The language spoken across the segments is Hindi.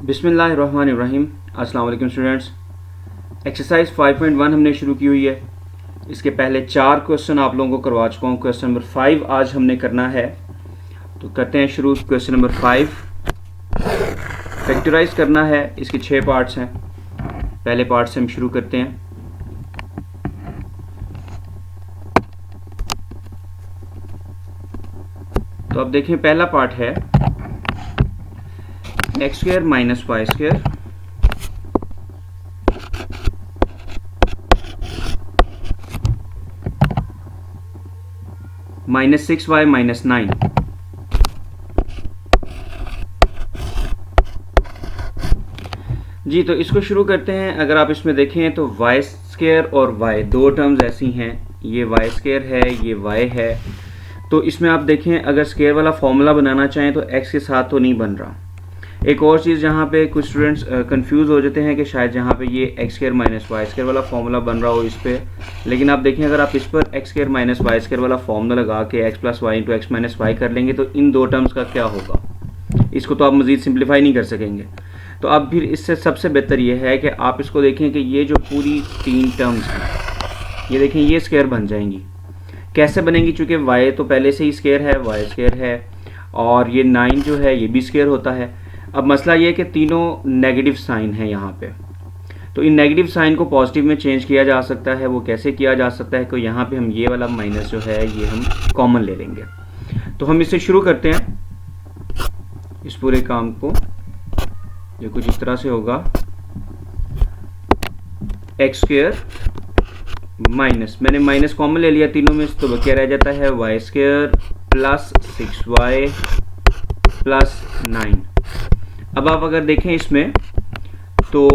बिस्मिल्लाहिर्रहमानिर्रहीम। अस्सलाम वालेकुम स्टूडेंट्स। एक्सरसाइज 5.1 हमने शुरू की हुई है। इसके पहले 4 क्वेश्चन आप लोगों को करवा चुका हूँ। क्वेश्चन नंबर 5 आज हमने करना है, तो करते हैं शुरू। क्वेश्चन नंबर 5 फैक्टराइज करना है। इसके 6 पार्ट्स हैं। पहले पार्ट से हम शुरू करते हैं। तो अब देखें, पहला पार्ट है x square minus y square minus 6y minus 9। जी, तो इसको शुरू करते हैं। अगर आप इसमें देखें तो वाई स्क्वायर और y दो टर्म्स ऐसी हैं, ये वाई स्क्वायर है, ये y है। तो इसमें आप देखें, अगर स्क्वायर वाला फॉर्मूला बनाना चाहें तो x के साथ तो नहीं बन रहा। एक और चीज़ जहाँ पे कुछ स्टूडेंट्स कंफ्यूज हो जाते हैं कि शायद जहाँ पे ये x square minus y square वाला फॉर्मूला बन रहा हो इस पे, लेकिन आप देखें अगर आप इस पर x square minus y square वाला फॉर्मूला लगा के x plus y into x minus y कर लेंगे तो इन दो टर्म्स का क्या होगा, इसको तो आप मज़ीद सिंप्लीफाई नहीं कर सकेंगे। तो अब फिर इससे सबसे बेहतर ये है कि आप इसको देखें कि ये जो पूरी 3 टर्म्स हैं, ये देखें ये स्क्वायर बन जाएंगी। कैसे बनेंगी? चूँकि वाई तो पहले से ही स्क्वायर है, वाई स्क्वायर है, और ये 9 जो है ये भी स्क्वायर होता है। अब मसला ये है कि तीनों नेगेटिव साइन है यहाँ पे, तो इन नेगेटिव साइन को पॉजिटिव में चेंज किया जा सकता है। वो कैसे किया जा सकता है? कि यहाँ पे हम ये वाला माइनस जो है ये हम कॉमन ले लेंगे। तो हम इससे शुरू करते हैं इस पूरे काम को। ये कुछ इस तरह से होगा, एक्स स्क्वायर माइनस, मैंने माइनस कॉमन ले लिया तीनों में, तो क्या रह जाता है Y square plus 6y plus 9। अब आप अगर देखें इसमें तो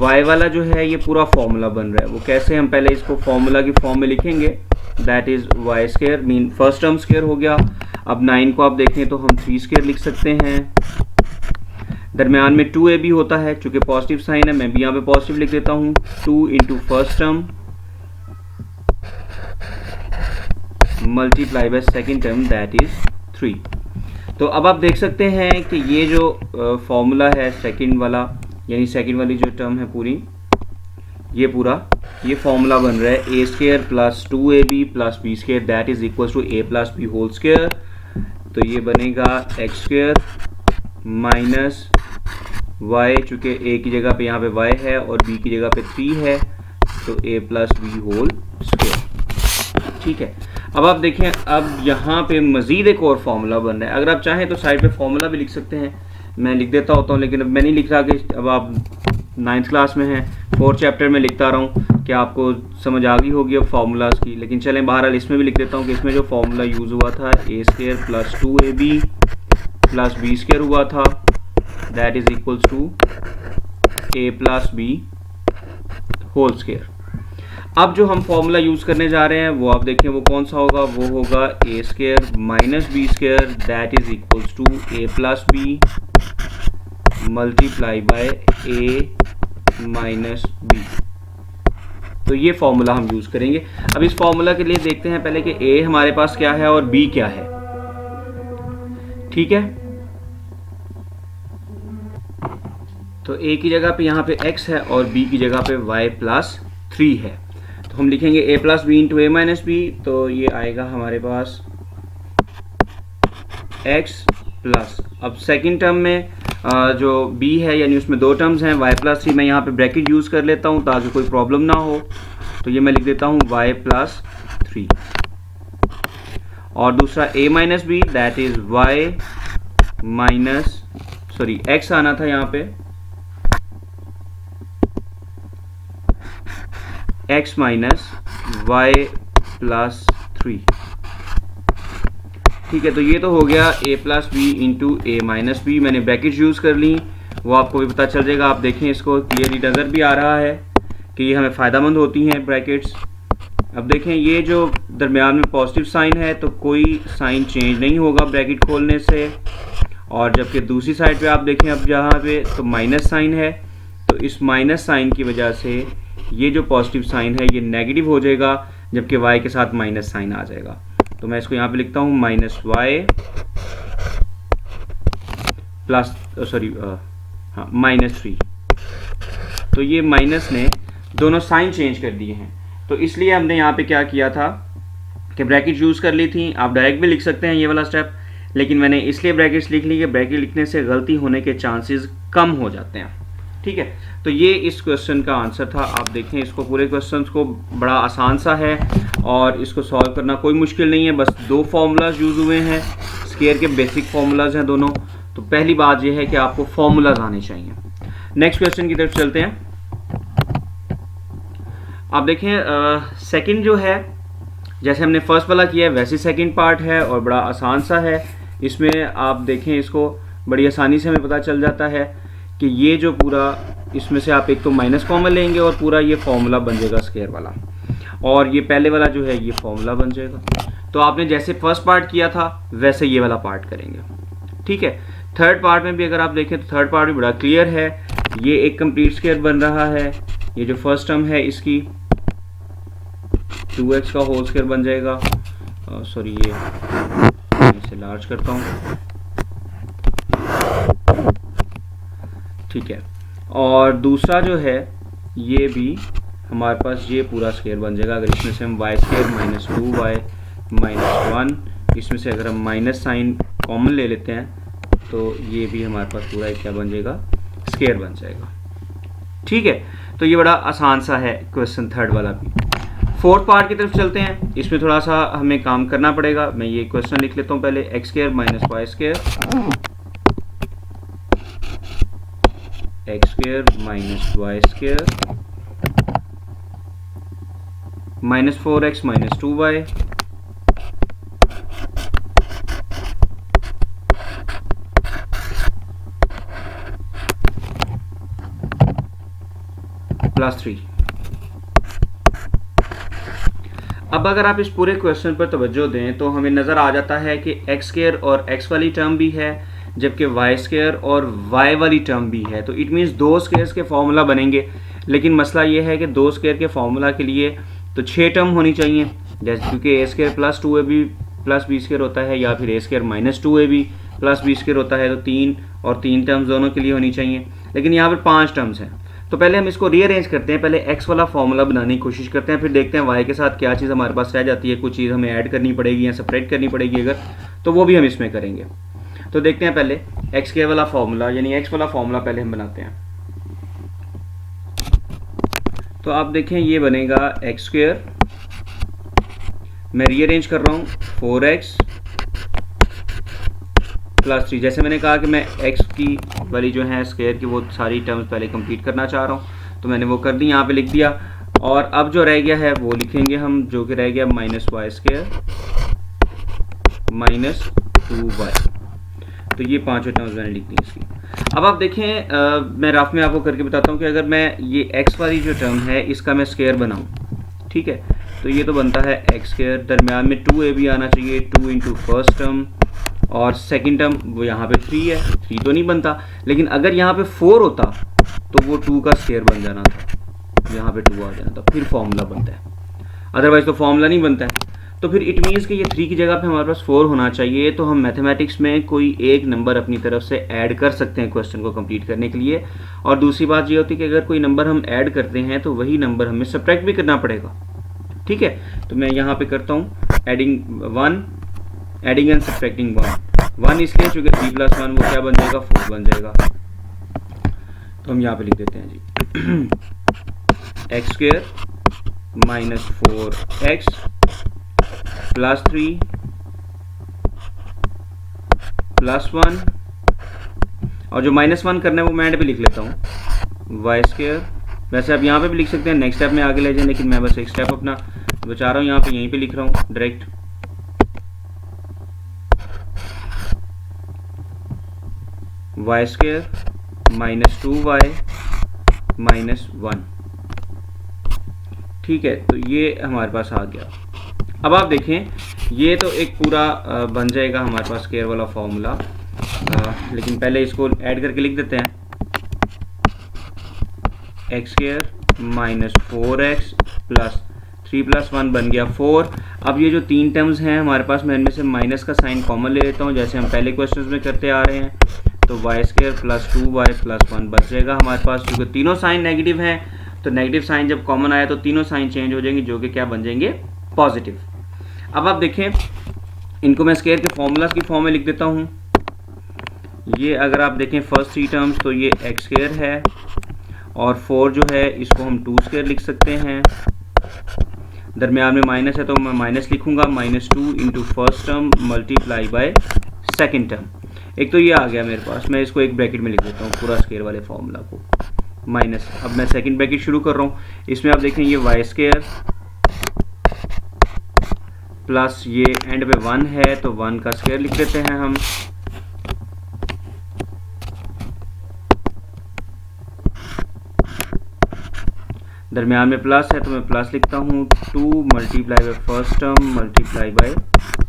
y वाला जो है ये पूरा फॉर्मूला बन रहा है। वो कैसे? हम पहले इसको फॉर्मूला की फॉर्म में लिखेंगे, that is y square mean first term square हो गया। अब 9 को आप देखें तो हम 3 स्क्वायर लिख सकते हैं। दरमियान में 2ab होता है, चूंकि पॉजिटिव साइन है मैं भी यहाँ पे पॉजिटिव लिख देता हूँ। 2 into first term multiply by second term that is 3। तो अब आप देख सकते हैं कि ये जो फॉर्मूला है सेकंड वाला, यानी सेकंड वाली जो टर्म है पूरी, ये पूरा ये फॉर्मूला बन रहा है A square plus 2ab plus B square that is equal to A plus B whole square. तो ये बनेगा एक्स स्क्वायर माइनस वाई, चूँकि ए की जगह पे यहाँ पे वाई है और बी की जगह पे 3 है, तो ए प्लस बी होल स्क्वायर। ठीक है। अब आप देखें, अब यहाँ पे मज़ीद एक और फार्मूला बन रहा है। अगर आप चाहें तो साइड पे फार्मूला भी लिख सकते हैं, मैं लिख देता होता हूँ, लेकिन अब मैं नहीं लिख रहा कि अब आप 9th क्लास में हैं, 4th चैप्टर में लिखता रहा हूँ कि आपको समझ आ गई होगी अब फार्मूलाज की। लेकिन चलें बहरहाल इसमें भी लिख देता हूँ कि इसमें जो फार्मूला यूज़ हुआ था A square plus 2ab plus B square हुआ था, that is equals to A plus B whole square. अब जो हम फॉर्मूला यूज़ करने जा रहे हैं वो आप देखें वो कौन सा होगा, वो होगा A square minus B square that is equals to A plus B multiply by A minus B. तो ये फॉर्मूला हम यूज़ करेंगे। अब इस फॉर्मूला के लिए देखते हैं पहले कि ए हमारे पास क्या है और बी क्या है। ठीक है, तो ए की जगह पे यहाँ पे x है और b की जगह पे y प्लस 3 है। तो हम लिखेंगे a plus b into a minus B, तो ये आएगा हमारे पास x प्लस, अब सेकेंड टर्म में जो b है यानी उसमें 2 टर्म्स हैं, y प्लस 3, मैं यहाँ पे ब्रैकेट यूज़ कर लेता हूँ ताकि कोई प्रॉब्लम ना हो। तो ये मैं लिख देता हूँ y प्लस 3, और दूसरा a minus b that is y minus sorry x आना था यहाँ पे, x माइनस वाई प्लस 3। ठीक है, तो ये तो हो गया a plus b into a minus b. मैंने ब्रैकेट यूज़ कर ली, वो आपको भी पता चल जाएगा। आप देखें इसको क्लियरली नज़र भी आ रहा है कि ये हमें फ़ायदेमंद होती हैं ब्रैकेट्स। अब देखें ये जो दरमियान में पॉजिटिव साइन है तो कोई साइन चेंज नहीं होगा ब्रैकेट खोलने से, और जबकि दूसरी साइड पे आप देखें अब जहाँ पे तो माइनस साइन है, तो इस माइनस साइन की वजह से ये जो पॉजिटिव साइन है ये नेगेटिव हो जाएगा, जबकि y के साथ माइनस साइन आ जाएगा। तो मैं इसको यहाँ पे लिखता हूँ माइनस वाई प्लस हाँ -3। तो ये माइनस ने दोनों साइन चेंज कर दिए हैं, तो इसलिए हमने यहाँ पे क्या किया था कि ब्रैकेट यूज़ कर ली थी। आप डायरेक्ट भी लिख सकते हैं ये वाला स्टेप, लेकिन मैंने इसलिए ब्रैकेट्स लिख ली कि ब्रैकेट लिखने से गलती होने के चांसेस कम हो जाते हैं। ठीक है, तो ये इस क्वेश्चन का आंसर था। आप देखें इसको, पूरे क्वेश्चन को बड़ा आसान सा है और इसको सॉल्व करना कोई मुश्किल नहीं है। बस 2 फार्मूलाज यूज़ हुए हैं, स्क्वायर के बेसिक फार्मूलाज हैं दोनों। तो पहली बात यह है कि आपको फार्मूलाज आने चाहिए। नेक्स्ट क्वेश्चन की तरफ चलते हैं। आप देखें सेकंड जो है, जैसे हमने फर्स्ट वाला किया है वैसे सेकंड पार्ट है और बड़ा आसान सा है। इसमें आप देखें इसको बड़ी आसानी से हमें पता चल जाता है कि ये जो पूरा, इसमें से आप एक तो माइनस कॉमन लेंगे और पूरा ये फॉर्मूला बन जाएगा स्क्वायर वाला, और ये पहले वाला जो है ये फॉर्मूला बन जाएगा। तो आपने जैसे फर्स्ट पार्ट किया था वैसे ये वाला पार्ट करेंगे। ठीक है, थर्ड पार्ट में भी अगर आप देखें तो थर्ड पार्ट भी बड़ा क्लियर है। ये एक कंप्लीट स्क्वायर बन रहा है। ये जो फर्स्ट टर्म है इसकी 2x का होल स्क्वायर बन जाएगा। सॉरी, ये इसे लार्ज करता हूँ। ठीक है, और दूसरा जो है ये भी हमारे पास ये पूरा स्क्वायर बन जाएगा। अगर इसमें से हम y square minus 2y minus 1, इसमें से अगर हम माइनस साइन कॉमन ले लेते हैं तो ये भी हमारे पास पूरा एक क्या बन जाएगा, स्क्वायर बन जाएगा। ठीक है, तो ये बड़ा आसान सा है क्वेश्चन थर्ड वाला भी। फोर्थ पार्ट की तरफ चलते हैं। इसमें थोड़ा सा हमें काम करना पड़ेगा। मैं ये क्वेश्चन लिख लेता हूँ पहले, x square minus y square, x square minus y square minus 4x minus 2y plus 3। अब अगर आप इस पूरे क्वेश्चन पर तवज्जो दें तो हमें नज़र आ जाता है कि x स्क्वायर और x वाली टर्म भी है, जबकि y स्क्वायर और y वाली टर्म भी है। तो इट मीन्स 2 स्क्वायर्स के फॉर्मूला बनेंगे। लेकिन मसला ये है कि 2 स्क्वायर के फॉर्मूला के लिए तो 6 टर्म होनी चाहिए, जैसे क्योंकि a square plus 2ab plus b square होता है, या फिर a square minus 2ab plus b square होता है। तो 3 और 3 टर्म्स दोनों के लिए होनी चाहिए, लेकिन यहाँ पर 5 टर्म्स हैं। तो पहले हम इसको रीअरेंज करते हैं। पहले x वाला फॉर्मूला बनाने की कोशिश करते हैं, फिर देखते हैं y के साथ क्या चीज़ हमारे पास रह जाती है। कुछ चीज़ हमें ऐड करनी पड़ेगी या सेपरेट करनी पड़ेगी अगर, तो वो भी हम इसमें करेंगे। तो देखते हैं पहले x के वाला फॉर्मूला, यानी x वाला फॉर्मूला पहले हम बनाते हैं। तो आप देखें ये बनेगा x स्क्वायर, मैं रीअरेंज कर रहा हूँ 4x प्लस 3। जैसे मैंने कहा कि मैं x की वाली जो है स्क्वायर की वो सारी टर्म्स पहले कंप्लीट करना चाह रहा हूँ, तो मैंने वो कर दी, यहाँ पे लिख दिया। और अब जो रह गया है वो लिखेंगे हम, जो कि रह गया minus y square minus 2y। तो ये 5 टर्म्स मैंने लिख दी इसकी। अब आप देखें मैं रफ में आपको करके बताता हूँ कि अगर मैं ये x वाली जो टर्म है इसका मैं स्क्वायर बनाऊँ, ठीक है, तो ये तो बनता है x स्क्वायर, दरम्यान में 2ab आना चाहिए, 2 इंटू फर्स्ट टर्म और सेकंड टर्म वो यहाँ पे 3 है, 3 तो नहीं बनता, लेकिन अगर यहाँ पे 4 होता तो वो 2 का स्क्वायर बन जाना था, यहाँ पे 2 आ जाना था, फिर फॉर्मूला बनता है। अदरवाइज तो फॉर्मूला नहीं बनता है। तो फिर इट मीन्स कि ये 3 की जगह पे हमारे पास 4 होना चाहिए। तो हम मैथमेटिक्स में कोई एक नंबर अपनी तरफ से ऐड कर सकते हैं क्वेश्चन को कंप्लीट करने के लिए। और दूसरी बात ये होती है कि अगर कोई नंबर हम ऐड करते हैं तो वही नंबर हमें सब्ट्रैक्ट भी करना पड़ेगा, ठीक है। तो मैं यहाँ पे करता हूँ एडिंग एंड सब्ट्रैक्टिंग 1 इसलिए क्योंकि 3 + 1 वो क्या बन जाएगा, 4 बन जाएगा। तो हम यहाँ पे लिख देते हैं जी x square minus 4x plus 3 plus 1, और जो -1 करना है वो मैं एंड पे लिख लेता हूँ y स्क्वायर। वैसे आप यहाँ पे भी लिख सकते हैं, नेक्स्ट स्टेप में आगे ले जाए, लेकिन मैं बस एक स्टेप अपना बचा रहा हूँ, यहाँ पे यहीं पे लिख रहा हूँ direct. y square minus 2y minus 1, ठीक है। तो ये हमारे पास आ गया। अब आप देखें ये तो एक पूरा बन जाएगा हमारे पास स्क्वायर वाला फॉर्मूला, लेकिन पहले इसको ऐड करके लिख देते हैं। x square minus 4x plus 3 + 1 बन गया 4। अब ये जो 3 टर्म्स हैं हमारे पास, मैं इनमें से माइनस का साइन कॉमन ले लेता हूँ, जैसे हम पहले क्वेश्चंस में करते आ रहे हैं। तो Y square plus 2y plus 1 बच जाएगा हमारे पास। क्योंकि तीनों साइन नेगेटिव हैं तो नेगेटिव साइन जब कॉमन आया तो तीनों साइन चेंज हो जाएंगे, जो कि क्या बन जाएंगे, पॉजिटिव। अब आप देखें, इनको मैं स्क्वायर के फॉर्मूलाज की फॉर्म में लिख देता हूँ। ये अगर आप देखें फर्स्ट 3 टर्म्स तो ये एक्स स्क्वायर है, और 4 जो है इसको हम 2 स्क्वायर लिख सकते हैं। दरमियान में माइनस है तो मैं माइनस लिखूंगा, -2 into first term multiply by second term. एक तो ये आ गया मेरे पास, मैं इसको एक ब्रैकेट में लिख देता हूँ पूरा स्क्वायर वाले फॉर्मूला को, माइनस। अब मैं सेकंड ब्रैकेट शुरू कर रहा हूँ। इसमें आप देखें ये वाई स्क्वायर प्लस ये एंड पे 1 है तो 1 का स्क्वायर लिख देते हैं हम, दरमियान में प्लस है तो मैं प्लस लिखता हूँ, 2 multiply by first term multiply by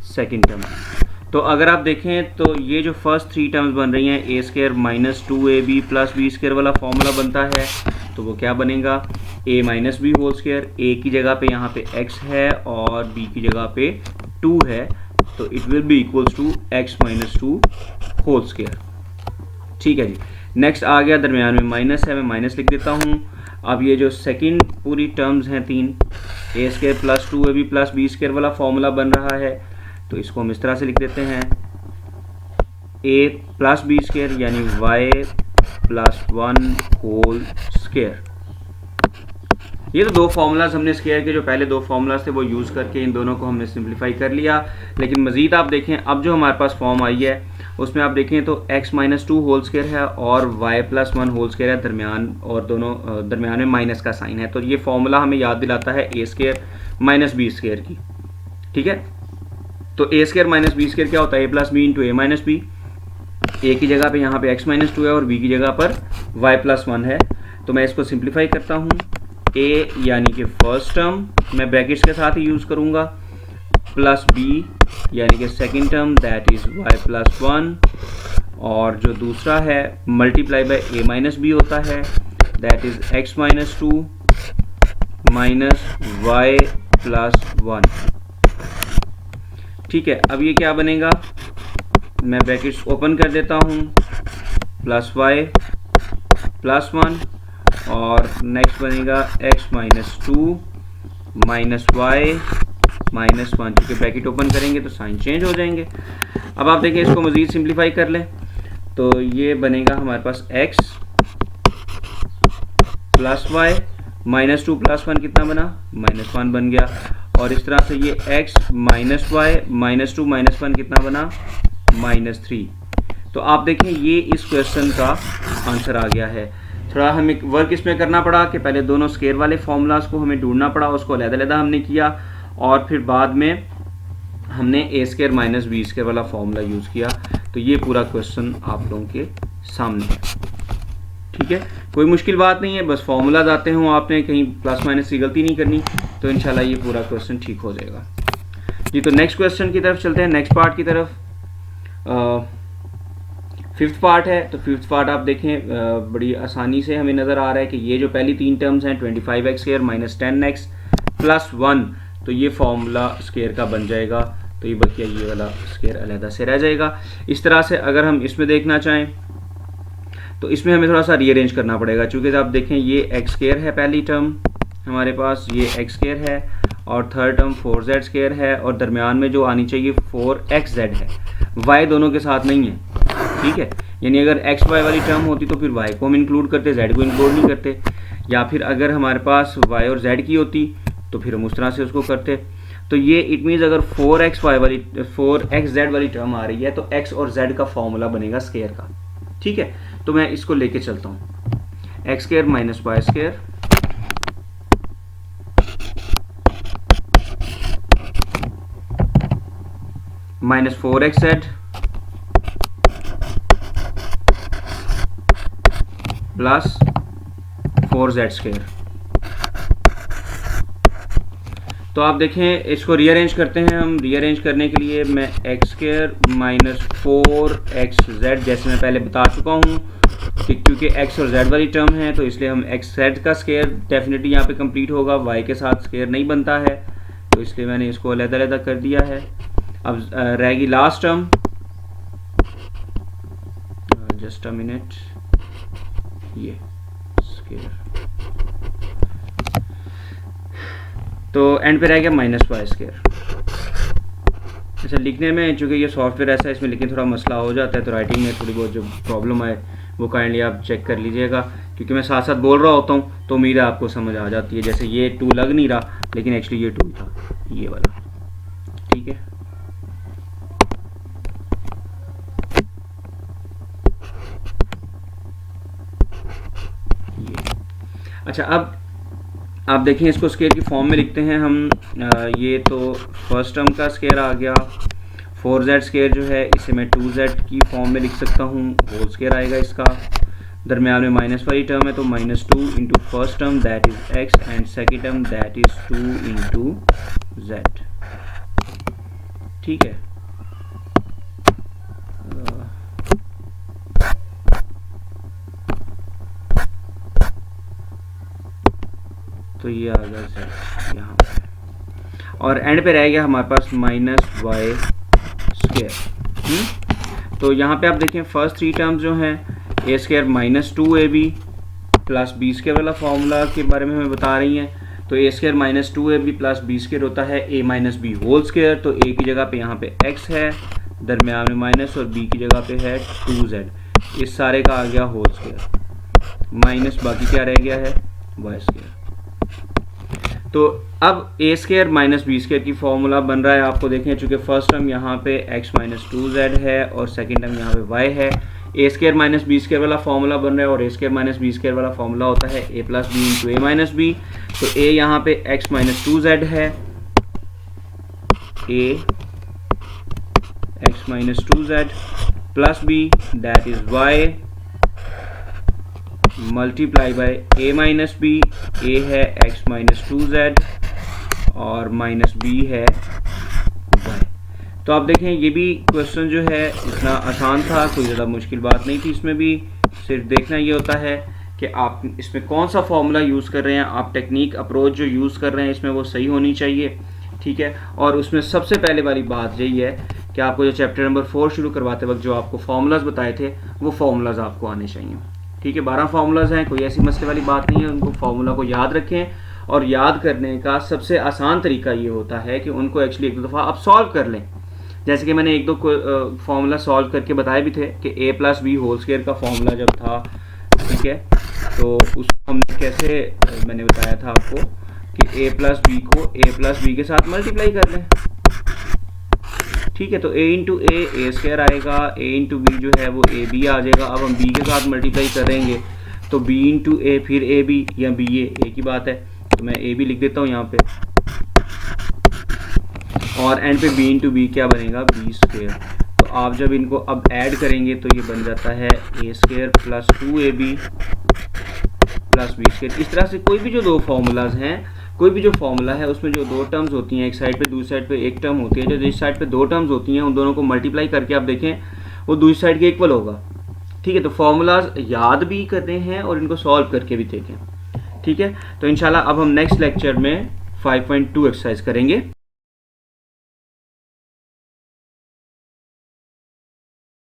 second term. तो अगर आप देखें तो ये जो फर्स्ट 3 टर्म्स बन रही हैं, A square minus 2ab plus B square वाला फॉर्मूला बनता है, तो वो क्या बनेगा, a minus B whole square. a की जगह पे यहाँ पे x है और b की जगह पे 2 है, तो it will be equals to x minus 2 whole square. ठीक है जी। नेक्स्ट आ गया, दरमियान में माइनस है, मैं माइनस लिख देता हूँ। अब ये जो सेकंड पूरी टर्म्स हैं 3, A square plus 2ab plus B square वाला फॉर्मूला बन रहा है, तो इसको हम इस तरह से लिख देते हैं, a प्लस बी स्क्वायर यानी y प्लस 1 होल स्क्वायर। ये तो दो फॉर्मूलाज हमने स्क्वायर के जो पहले 2 फॉर्मूलाज थे वो यूज़ करके इन दोनों को हमने सिंप्लीफाई कर लिया। लेकिन मज़ीद आप देखें, अब जो हमारे पास फॉर्म आई है उसमें आप देखें तो x माइनस 2 होल स्क्वायर है और y प्लस 1 होल स्क्वायर है, दरमियान और दोनों दरमियान में माइनस का साइन है। तो ये फॉर्मूला हमें याद दिलाता है A square minus B square की। ठीक है, तो ए स्क्वायर माइनस बी स्क्वायर क्या होता है, ए plus b into a minus B. ए की जगह पे यहाँ पे x माइनस 2 है और b की जगह पर y प्लस 1 है। तो मैं इसको सिंप्लीफाई करता हूँ, a यानी कि फर्स्ट टर्म मैं ब्रैकेट्स के साथ ही यूज़ करूँगा, प्लस b यानी कि second term that is y plus 1, और जो दूसरा है multiply by a minus b होता है that is x minus 2 minus y plus 1। ठीक है, अब ये क्या बनेगा, मैं ब्रैकेट्स ओपन कर देता हूँ, प्लस y प्लस 1 और नेक्स्ट बनेगा x minus 2 minus y minus 1, क्योंकि ब्रैकेट ओपन करेंगे तो साइन चेंज हो जाएंगे। अब आप देखें, इसको मज़ीद सिंप्लीफाई कर लें तो ये बनेगा हमारे पास x plus y minus 2 plus 1 कितना बना, माइनस 1 बन गया, और इस तरह से ये x minus y minus 2 minus 1 कितना बना, माइनस 3। तो आप देखें ये इस क्वेश्चन का आंसर आ गया है। थोड़ा हमें वर्क इसमें करना पड़ा कि पहले दोनों स्क्वायर वाले फॉर्मूलाज को हमें ढूंढना पड़ा, उसको अलग-अलग हमने किया, और फिर बाद में हमने ए स्क्वायर माइनस बी स्क्वायर वाला फॉर्मूला यूज़ किया। तो ये पूरा क्वेश्चन आप लोगों के सामने है। ठीक है, कोई मुश्किल बात नहीं है, बस फॉर्मूलाज आते हों, आपने कहीं प्लस माइनस की गलती नहीं करनी, तो इंशाल्लाह ये पूरा क्वेश्चन ठीक हो जाएगा जी। तो नेक्स्ट क्वेश्चन की तरफ चलते हैं, नेक्स्ट पार्ट की तरफ। फिफ्थ पार्ट है, तो फिफ्थ पार्ट आप देखें बड़ी आसानी से हमें नज़र आ रहा है कि ये जो पहली 3 टर्म्स हैं 25x square minus 10x plus 1, तो ये फॉर्मूला स्क्वायर का बन जाएगा, तो ये बल्कि ये वाला स्क्वायर अलहदा से रह जाएगा। इस तरह से अगर हम इसमें देखना चाहें तो इसमें हमें थोड़ा सा रीअरेंज करना पड़ेगा, चूँकि आप देखें ये एक्स स्क्वायर है पहली टर्म हमारे पास, ये एक्स स्क्वायर है, और थर्ड टर्म 4z स्क्वायर है, और दरमियान में जो आनी चाहिए 4xz है, y दोनों के साथ नहीं है। ठीक है, यानी अगर x y वाली टर्म होती तो फिर y को हम इंक्लूड करते, z को इंक्लूड नहीं करते, या फिर अगर हमारे पास y और z की होती तो फिर हम उस तरह से उसको करते। तो ये इट मीन्स अगर 4xz वाली टर्म आ रही है तो x और z का फॉर्मूला बनेगा स्क्वायर का। ठीक है, तो मैं इसको लेके चलता हूँ, x square minus y square minus 4xz plus 4z square. तो आप देखें इसको रीअरेंज करते हैं हम। रीअरेंज करने के लिए मैं एक्स स्क्वायर माइनस 4xz, जैसे मैं पहले बता चुका हूँ कि क्योंकि x और z वाली टर्म है तो इसलिए हम एक्स z का स्क्वायर डेफिनेटली यहाँ पे कंप्लीट होगा, y के साथ स्क्वायर नहीं बनता है, तो इसलिए मैंने इसको अलग-अलग कर दिया है। अब रहेगी last term, just a minute, ये स्केयर, तो एंड पे रह गया माइनस वाई स्केयर। अच्छा, लिखने में चूँकि ये सॉफ्टवेयर ऐसा है, इसमें लिखने थोड़ा मसला हो जाता है, तो राइटिंग में थोड़ी बहुत जो प्रॉब्लम आए वो काइंडली आप चेक कर लीजिएगा, क्योंकि मैं साथ साथ बोल रहा होता हूँ तो उम्मीद है आपको समझ आ जाती है। जैसे ये 2 लग नहीं रहा, लेकिन एक्चुअली ये 2 था, ये वाला, ठीक है। ये अच्छा, अब आप देखें इसको स्केयर की फॉर्म में लिखते हैं हम। ये तो फर्स्ट टर्म का स्केयर आ गया। 4z स्केयर जो है इसे मैं 2z की फॉर्म में लिख सकता हूँ, होल स्केयर आएगा इसका। दरम्यान में माइनस वाली टर्म है तो -2 into first term that is x and second term that is 2 into z, ठीक है। तो ये आ गया z यहाँ पे, और एंड पे रह गया हमारे पास -y स्केयर। तो यहाँ पे आप देखें फर्स्ट 3 टर्म्स जो हैं, a square -2ab plus b square वाला फॉर्मूला के बारे में हमें बता रही हैं। तो a square -2ab plus b square होता है a minus B whole square. तो a की जगह पे यहाँ पे x है, दरम्यान में माइनस, और b की जगह पे है 2z। इस सारे का आ गया होल स्केयर माइनस बाकी क्या रह गया है y स्केयर। तो अब a square minus b square की फॉर्मूला बन रहा है, आपको देखें चूँकि फर्स्ट टर्म यहाँ पे x माइनस 2z है और सेकेंड टर्म यहाँ पे y है। a square minus b square वाला फॉर्मूला बन रहा है, और a square minus b square वाला फॉर्मूला होता है a plus b into a minus B. तो a यहाँ पे x माइनस 2z है, a x minus 2z plus b that is y multiply by a minus b. a है x माइनस 2z और माइनस b है y। तो आप देखें ये भी क्वेश्चन जो है इतना आसान था, कोई ज़्यादा मुश्किल बात नहीं थी इसमें भी। सिर्फ देखना ये होता है कि आप इसमें कौन सा फॉर्मूला यूज़ कर रहे हैं, आप टेक्निक अप्रोच जो यूज़ कर रहे हैं इसमें वो सही होनी चाहिए, ठीक है। और उसमें सबसे पहले वाली बात यही है कि आपको जो चैप्टर नंबर 4 शुरू करवाते वक्त जो आपको फार्मूलाज बताए थे वो फार्मूलाज आपको आने चाहिए, ठीक है। 12 फार्मूलाज हैं, कोई ऐसी मसले वाली बात नहीं है। उनको फार्मूला को याद रखें, और याद करने का सबसे आसान तरीका ये होता है कि उनको एक्चुअली 1-2 दफ़ा आप सॉल्व कर लें। जैसे कि मैंने 1-2 फार्मूला सॉल्व करके बताए भी थे कि a plus B whole square का फार्मूला जब था, ठीक है, तो उसको हमने कैसे, मैंने बताया था आपको कि a प्लस बी को a प्लस बी के साथ मल्टीप्लाई कर लें, ठीक है। तो a इंटू ए स्केयर आएगा, a इंटू बी जो है वो ए बी आ जाएगा। अब हम b के साथ मल्टीप्लाई करेंगे तो b इंटू ए फिर ए बी या बी ए की बात है, तो मैं ए बी लिख देता हूँ यहाँ पे, और एंड पे b इंटू बी क्या बनेगा बी स्केयर। तो आप जब इनको अब ऐड करेंगे तो ये बन जाता है a square plus 2ab plus b square. इस तरह से कोई भी जो 2 फार्मूलाज हैं, कोई भी जो फार्मूला है उसमें जो 2 टर्म्स होती हैं, एक साइड पे दूसरी साइड पे एक टर्म होती है, जो जिस साइड पे 2 टर्म्स होती हैं उन दोनों को मल्टीप्लाई करके आप देखें वो दूसरी साइड के इक्वल होगा, ठीक है। तो फार्मूलाज याद भी करने हैं और इनको सॉल्व करके भी देखें, ठीक है। तो इंशाल्लाह अब हम नेक्स्ट लेक्चर में 5.2 एक्सरसाइज करेंगे।